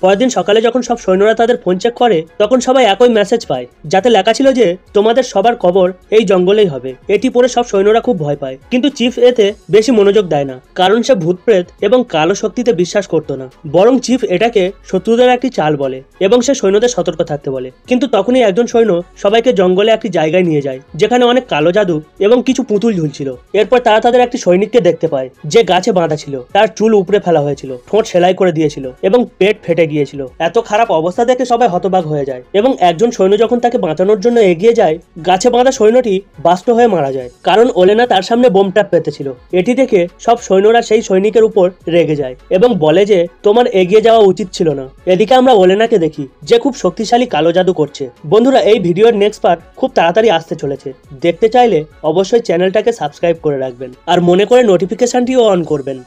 পরের দিন সকালে যখন সব সৈন্যরা তাদের ফোন চেক করে তখন সবাই একই মেসেজ পায়, যাতে লেখা ছিল যে তোমাদের সবার কবর এই জঙ্গলেই হবে। এটি পড়ে সব সৈন্যরা খুব ভয় পায়, কিন্তু চিফ এতে বেশি মনোযোগ দেয় না, কারণ সে ভূতপ্রেত এবং কালো শক্তিতে বিশ্বাস করতো না। বরং চিফ এটাকে শত্রুদের একটি চাল বলে এবং সে সৈন্যদের সতর্ক থাকতে বলে। কিন্তু তখনই একজন সৈন্য সবাইকে জঙ্গলে একটি জায়গায় নিয়ে যায় যেখানে অনেক কালো জাদু এবং কিছু পুতুল ঝুলছিল। এরপর তারা তাদের একটি সৈনিককে দেখতে পায় যে গাছে বাঁধা ছিল, তার চুল উপড়ে ফেলা হয়েছিল, ঠোঁট সেলাই করে দিয়েছিল এবং পেট ফেটে গিয়েছিল। এত খারাপ অবস্থা দেখে সবাই হতবাক হয়ে যায় এবং একজন সৈন্য যখন তাকে বাঁচানোর জন্য এগিয়ে যায়, গাছে বাঁধা সৈন্যটি বাস্ট হয়ে মারা যায়, কারণ ওলেনা তার সামনে বোম ট্র্যাপ পেতেছিল। এটি দেখে সব সৈন্যরা সেই সৈনিকের উপর রেগে যায় এবং বলে যে তোমার এগিয়ে যাওয়া উচিত ছিল না। এদিকে আমরা ওলেনাকে দেখি যে খুব শক্তিশালী কালো জাদু করছে। বন্ধুরা, এই ভিডিওর নেক্সট পার্ট খুব তাড়াতাড়ি আসতে চলেছে। দেখতে চাইলে অবশ্যই চ্যানেলটাকে সাবস্ক্রাইব করে রাখবেন আর মনে করে নোটিফিকেশনটিও অন করবেন।